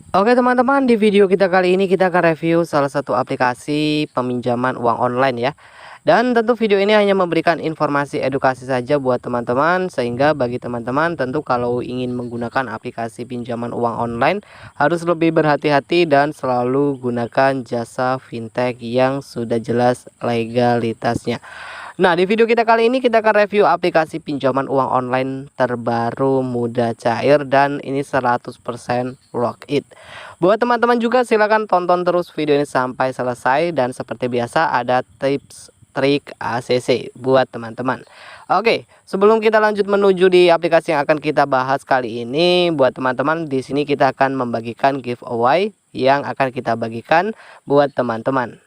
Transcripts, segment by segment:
Oke teman-teman, di video kita kali ini kita akan review salah satu aplikasi peminjaman uang online ya. Dan tentu video ini hanya memberikan informasi edukasi saja buat teman-teman, sehingga bagi teman-teman tentu kalau ingin menggunakan aplikasi pinjaman uang online harus lebih berhati-hati dan selalu gunakan jasa fintech yang sudah jelas legalitasnya. Nah, di video kita kali ini kita akan review aplikasi pinjaman uang online terbaru, mudah, cair, dan ini 100% lock it. Buat teman-teman juga silakan tonton terus video ini sampai selesai, dan seperti biasa ada tips trik ACC buat teman-teman. Oke, sebelum kita lanjut menuju di aplikasi yang akan kita bahas kali ini, buat teman-teman di sini kita akan membagikan giveaway yang akan kita bagikan buat teman-teman.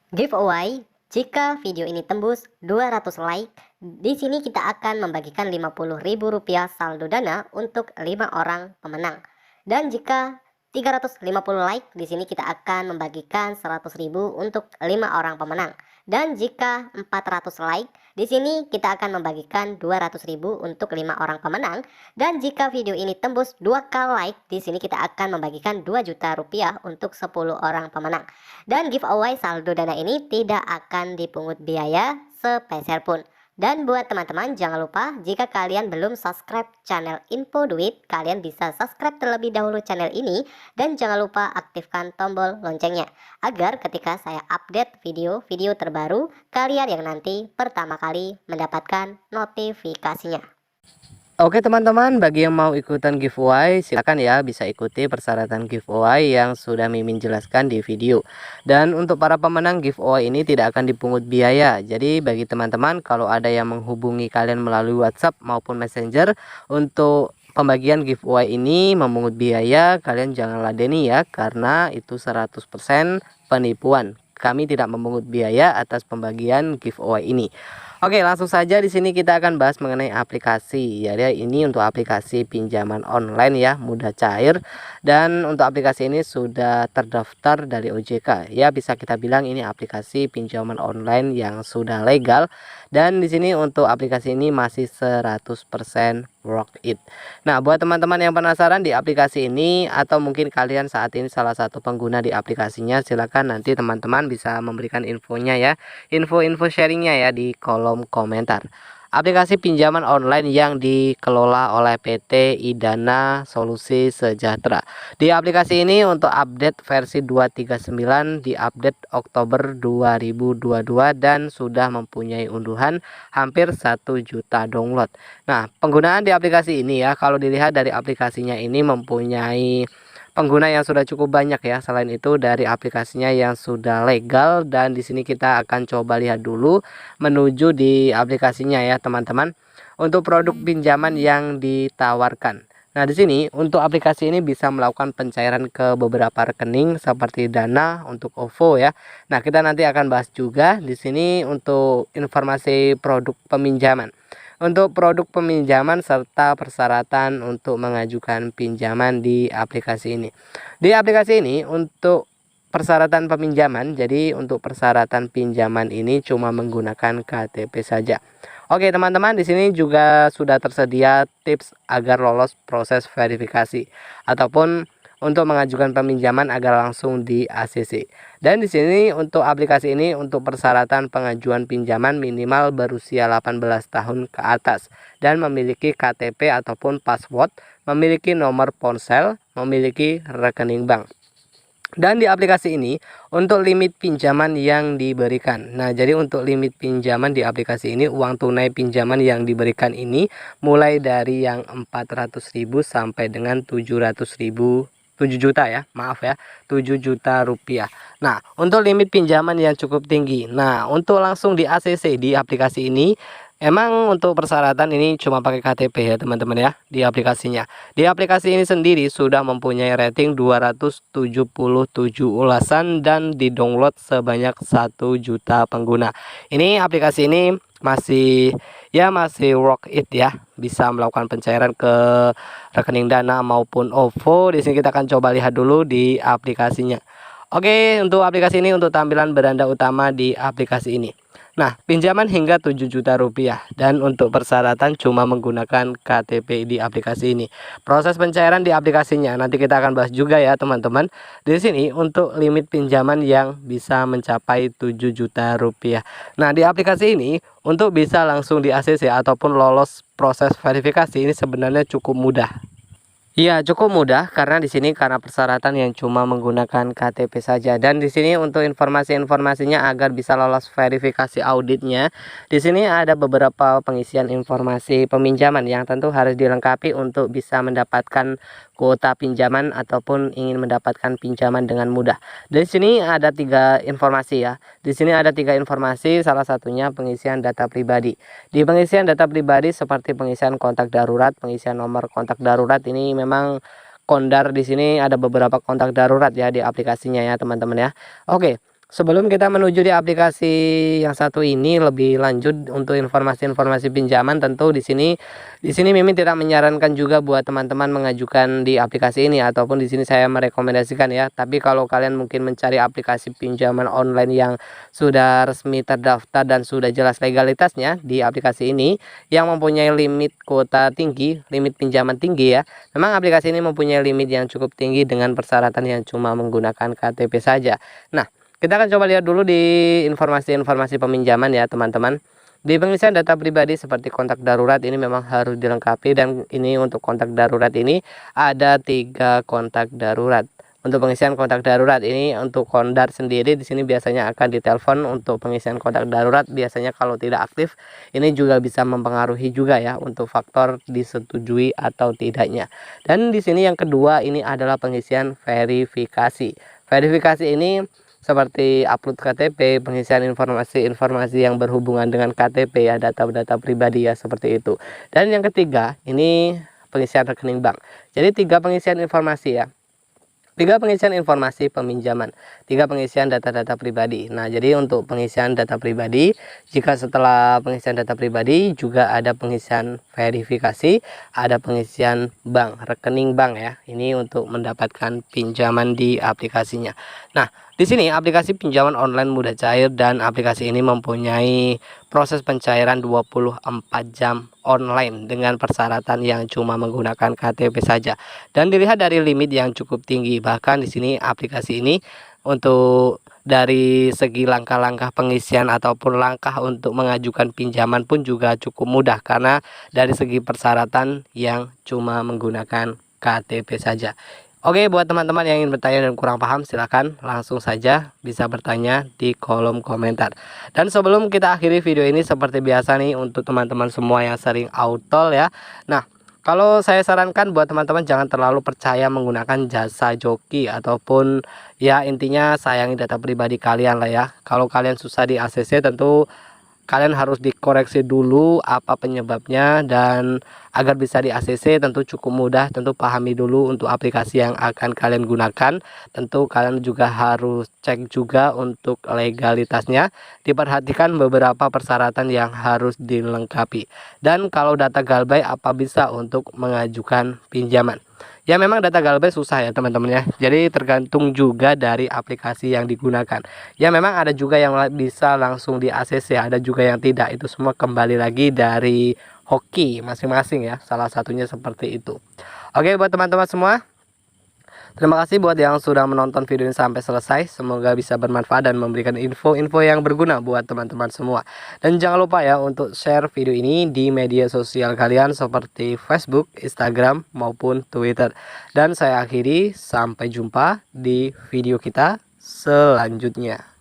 Giveaway, jika video ini tembus 200 like, di sini kita akan membagikan Rp50.000 saldo dana untuk 5 orang pemenang. Dan jika 350 like, di sini kita akan membagikan 100.000 untuk 5 orang pemenang. Dan jika 400 like, di sini kita akan membagikan 200.000 untuk 5 orang pemenang. Dan jika video ini tembus 2k like, di sini kita akan membagikan 2 juta rupiah untuk 10 orang pemenang. Dan giveaway saldo dana ini tidak akan dipungut biaya sepeser pun. Dan buat teman-teman jangan lupa, jika kalian belum subscribe channel Info Duit, kalian bisa subscribe terlebih dahulu channel ini. Dan jangan lupa aktifkan tombol loncengnya, agar ketika saya update video-video terbaru, kalian yang nanti pertama kali mendapatkan notifikasinya. Oke teman-teman, bagi yang mau ikutan giveaway silakan ya, bisa ikuti persyaratan giveaway yang sudah Mimin jelaskan di video. Dan untuk para pemenang giveaway ini tidak akan dipungut biaya. Jadi bagi teman-teman kalau ada yang menghubungi kalian melalui WhatsApp maupun Messenger untuk pembagian giveaway ini memungut biaya, kalian jangan ladeni ya, karena itu 100% penipuan. Kami tidak memungut biaya atas pembagian giveaway ini. Oke, langsung saja di sini kita akan bahas mengenai aplikasi. Ya, ini untuk aplikasi pinjaman online ya, mudah, cair. Dan untuk aplikasi ini sudah terdaftar dari OJK. Ya, bisa kita bilang ini aplikasi pinjaman online yang sudah legal. Dan di sini untuk aplikasi ini masih 100% worth it. Nah, buat teman-teman yang penasaran di aplikasi ini atau mungkin kalian saat ini salah satu pengguna di aplikasinya, silakan nanti teman-teman bisa memberikan infonya ya. Info-info sharingnya ya di kolom komentar. Aplikasi pinjaman online yang dikelola oleh PT Idana Solusi Sejahtera. Di aplikasi ini untuk update versi 239 diupdate Oktober 2022 dan sudah mempunyai unduhan hampir 1 juta download. Nah, penggunaan di aplikasi ini ya, kalau dilihat dari aplikasinya ini mempunyai pengguna yang sudah cukup banyak ya. Selain itu dari aplikasinya yang sudah legal, dan di sini kita akan coba lihat dulu menuju di aplikasinya ya teman-teman. Untuk produk pinjaman yang ditawarkan. Nah, di sini untuk aplikasi ini bisa melakukan pencairan ke beberapa rekening seperti Dana untuk OVO ya. Nah, kita nanti akan bahas juga di sini untuk informasi produk peminjaman. Untuk produk peminjaman serta persyaratan untuk mengajukan pinjaman di aplikasi ini. Di aplikasi ini untuk persyaratan peminjaman, jadi untuk persyaratan pinjaman ini cuma menggunakan KTP saja. Oke teman-teman, di sini juga sudah tersedia tips agar lolos proses verifikasi ataupun untuk mengajukan peminjaman agar langsung di ACC. Dan di sini untuk aplikasi ini untuk persyaratan pengajuan pinjaman minimal berusia 18 tahun ke atas dan memiliki KTP ataupun password, memiliki nomor ponsel, memiliki rekening bank. Dan di aplikasi ini untuk limit pinjaman yang diberikan. Nah, jadi untuk limit pinjaman di aplikasi ini, uang tunai pinjaman yang diberikan ini mulai dari yang 400.000 sampai dengan 700.000, 7 juta ya, maaf ya, 7 juta rupiah. Nah, untuk limit pinjaman yang cukup tinggi. Nah, untuk langsung di ACC di aplikasi ini, emang untuk persyaratan ini cuma pakai KTP ya teman-teman ya di aplikasinya. Di aplikasi ini sendiri sudah mempunyai rating 277 ulasan dan di-download sebanyak 1 juta pengguna. Ini aplikasi ini masih worth it ya, bisa melakukan pencairan ke rekening Dana maupun OVO. Di sini kita akan coba lihat dulu di aplikasinya. Oke, untuk aplikasi ini untuk tampilan beranda utama di aplikasi ini. Nah, pinjaman hingga 7 juta rupiah dan untuk persyaratan cuma menggunakan KTP di aplikasi ini. Proses pencairan di aplikasinya nanti kita akan bahas juga ya, teman-teman. Di sini untuk limit pinjaman yang bisa mencapai 7 juta rupiah. Nah, di aplikasi ini untuk bisa langsung di ACC ataupun lolos proses verifikasi ini sebenarnya cukup mudah. Iya, cukup mudah karena di sini karena persyaratan yang cuma menggunakan KTP saja, dan di sini untuk informasi-informasinya agar bisa lolos verifikasi auditnya. Di sini ada beberapa pengisian informasi peminjaman yang tentu harus dilengkapi untuk bisa mendapatkan kuota pinjaman ataupun ingin mendapatkan pinjaman dengan mudah. Di sini ada 3 informasi ya. Di sini ada 3 informasi, salah satunya pengisian data pribadi. Di pengisian data pribadi seperti pengisian kontak darurat, pengisian nomor kontak darurat ini memang kondar di sini ada beberapa kontak darurat ya di aplikasinya ya, teman-teman ya. Oke, sebelum kita menuju di aplikasi yang satu ini lebih lanjut untuk informasi-informasi pinjaman, tentu di sini Mimin tidak menyarankan juga buat teman-teman mengajukan di aplikasi ini ataupun di sini saya merekomendasikan ya. Tapi kalau kalian mungkin mencari aplikasi pinjaman online yang sudah resmi terdaftar dan sudah jelas legalitasnya di aplikasi ini yang mempunyai limit kuota tinggi, limit pinjaman tinggi ya. Memang aplikasi ini mempunyai limit yang cukup tinggi dengan persyaratan yang cuma menggunakan KTP saja. Nah, kita akan coba lihat dulu di informasi-informasi peminjaman ya, teman-teman. Di pengisian data pribadi seperti kontak darurat ini memang harus dilengkapi, dan ini untuk kontak darurat ini ada 3 kontak darurat. Untuk pengisian kontak darurat ini untuk kondar sendiri di sini biasanya akan ditelepon. Untuk pengisian kontak darurat biasanya kalau tidak aktif ini juga bisa mempengaruhi juga ya untuk faktor disetujui atau tidaknya. Dan di sini yang kedua ini adalah pengisian verifikasi. Verifikasi ini seperti upload KTP, pengisian informasi-informasi yang berhubungan dengan KTP ya, data-data pribadi ya, seperti itu. Dan yang ketiga ini pengisian rekening bank. Jadi 3 pengisian informasi ya. 3 pengisian informasi peminjaman, 3 pengisian data-data pribadi. Nah, jadi untuk pengisian data pribadi, jika setelah pengisian data pribadi juga ada pengisian verifikasi, ada pengisian bank, rekening bank ya. Ini untuk mendapatkan pinjaman di aplikasinya. Nah, di sini aplikasi pinjaman online mudah cair, dan aplikasi ini mempunyai proses pencairan 24 jam online dengan persyaratan yang cuma menggunakan KTP saja. Dan dilihat dari limit yang cukup tinggi. Bahkan di sini aplikasi ini untuk dari segi langkah-langkah pengisian ataupun langkah untuk mengajukan pinjaman pun juga cukup mudah karena dari segi persyaratan yang cuma menggunakan KTP saja. Oke, buat teman-teman yang ingin bertanya dan kurang paham, silahkan langsung saja bisa bertanya di kolom komentar. Dan sebelum kita akhiri video ini, seperti biasa nih untuk teman-teman semua yang sering autol ya. Nah, kalau saya sarankan buat teman-teman jangan terlalu percaya menggunakan jasa joki ataupun ya intinya sayangi data pribadi kalian lah ya. Kalau kalian susah di ACC tentu kalian harus dikoreksi dulu apa penyebabnya, dan agar bisa di ACC tentu cukup mudah. Tentu pahami dulu untuk aplikasi yang akan kalian gunakan. Tentu kalian juga harus cek juga untuk legalitasnya, diperhatikan beberapa persyaratan yang harus dilengkapi. Dan kalau data galbay apa bisa untuk mengajukan pinjaman. Ya, memang data galbay susah ya teman-teman ya. Jadi tergantung juga dari aplikasi yang digunakan. Ya, memang ada juga yang bisa langsung di ACC, ada juga yang tidak. Itu semua kembali lagi dari hoki masing-masing ya. Salah satunya seperti itu. Oke, buat teman-teman semua, terima kasih buat yang sudah menonton video ini sampai selesai. Semoga bisa bermanfaat dan memberikan info-info yang berguna buat teman-teman semua. Dan jangan lupa ya untuk share video ini di media sosial kalian seperti Facebook, Instagram, maupun Twitter. Dan saya akhiri, sampai jumpa di video kita selanjutnya.